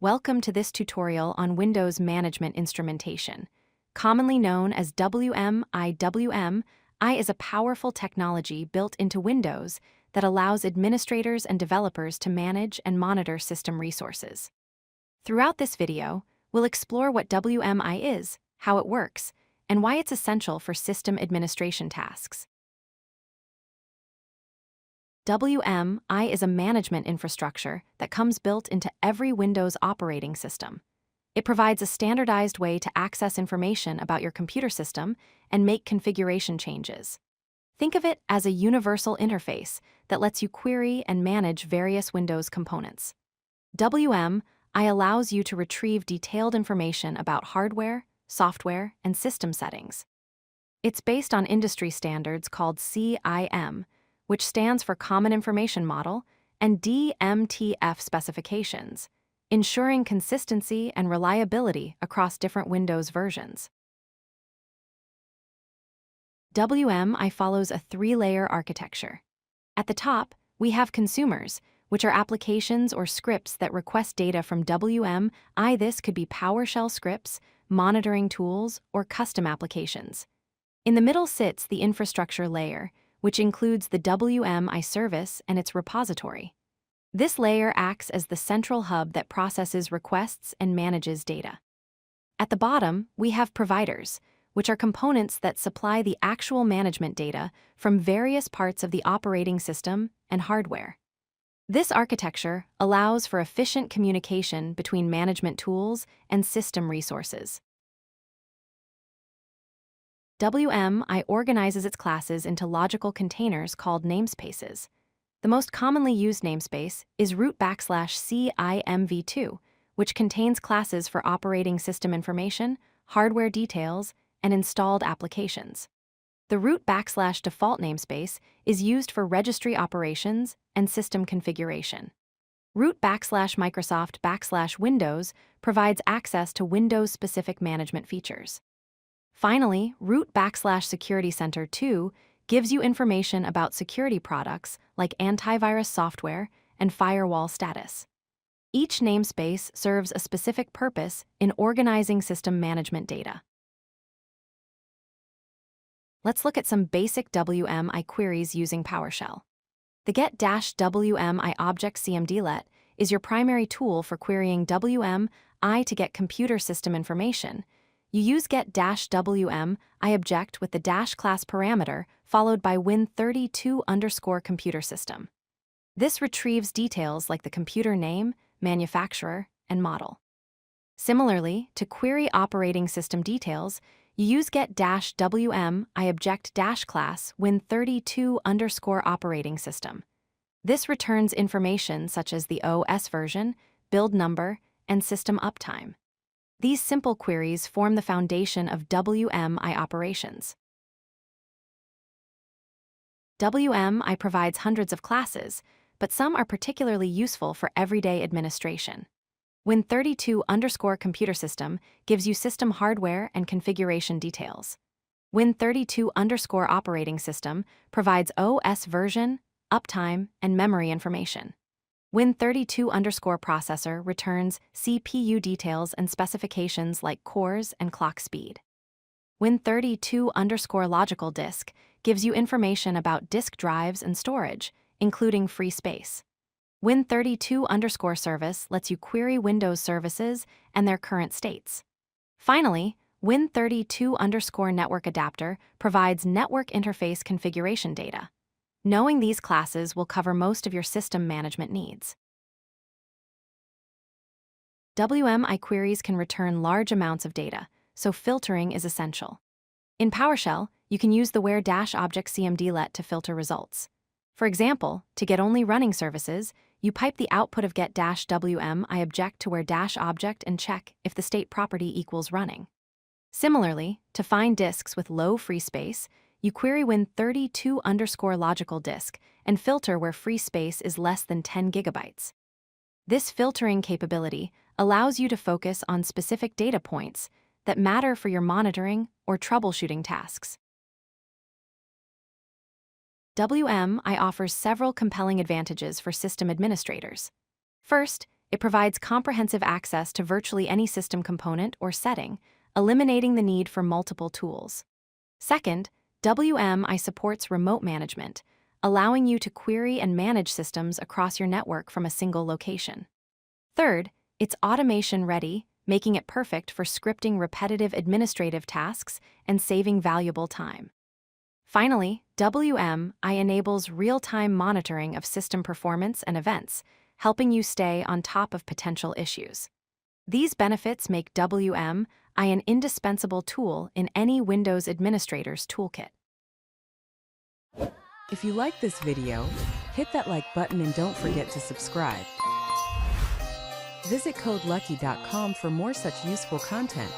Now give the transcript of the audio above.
Welcome to this tutorial on Windows Management Instrumentation. Commonly known as WMI, WMI is a powerful technology built into Windows that allows administrators and developers to manage and monitor system resources. Throughout this video, we'll explore what WMI is, how it works, and why it's essential for system administration tasks. WMI is a management infrastructure that comes built into every Windows operating system. It provides a standardized way to access information about your computer system and make configuration changes. Think of it as a universal interface that lets you query and manage various Windows components. WMI allows you to retrieve detailed information about hardware, software, and system settings. It's based on industry standards called CIM, which stands for Common Information Model, and DMTF specifications, ensuring consistency and reliability across different Windows versions. WMI follows a three-layer architecture. At the top, we have consumers, which are applications or scripts that request data from WMI. This could be PowerShell scripts, monitoring tools, or custom applications. In the middle sits the infrastructure layer, which includes the WMI service and its repository. This layer acts as the central hub that processes requests and manages data. At the bottom, we have providers, which are components that supply the actual management data from various parts of the operating system and hardware. This architecture allows for efficient communication between management tools and system resources. WMI organizes its classes into logical containers called namespaces. The most commonly used namespace is root\CIMV2, which contains classes for operating system information, hardware details, and installed applications. The root\default namespace is used for registry operations and system configuration. root\Microsoft\Windows provides access to Windows-specific management features. Finally, root\Security Center 2 gives you information about security products like antivirus software and firewall status. Each namespace serves a specific purpose in organizing system management data. Let's look at some basic WMI queries using PowerShell. The Get-WMIObject cmdlet is your primary tool for querying WMI to get computer system information. You use Get-WMIObject with the dash class parameter followed by Win32_computer system. This retrieves details like the computer name, manufacturer, and model. Similarly, to query operating system details, you use Get-WMIObject dash class Win32_operating system. This returns information such as the OS version, build number, and system uptime. These simple queries form the foundation of WMI operations. WMI provides hundreds of classes, but some are particularly useful for everyday administration. Win32_computer system gives you system hardware and configuration details. Win32_operating system provides OS version, uptime, and memory information. Win32_processor returns CPU details and specifications like cores and clock speed. Win32_logical disk gives you information about disk drives and storage, including free space. Win32_service lets you query Windows services and their current states. Finally, Win32_network adapter provides network interface configuration data. Knowing these classes will cover most of your system management needs. WMI queries can return large amounts of data, so filtering is essential. In PowerShell, you can use the where-object cmdlet to filter results. For example, to get only running services, you pipe the output of Get-WMIObject to where-object and check if the state property equals running. Similarly, to find disks with low free space, you query Win32_logical disk and filter where free space is less than 10 gigabytes. This filtering capability allows you to focus on specific data points that matter for your monitoring or troubleshooting tasks. WMI offers several compelling advantages for system administrators. First, It provides comprehensive access to virtually any system component or setting, eliminating the need for multiple tools. Second, WMI supports remote management, allowing you to query and manage systems across your network from a single location. Third, it's automation-ready, making it perfect for scripting repetitive administrative tasks and saving valuable time. Finally, WMI enables real-time monitoring of system performance and events, helping you stay on top of potential issues. These benefits make WMI an indispensable tool in any Windows administrator's toolkit. If you like this video, hit that like button and don't forget to subscribe. Visit codelucky.com for more such useful content.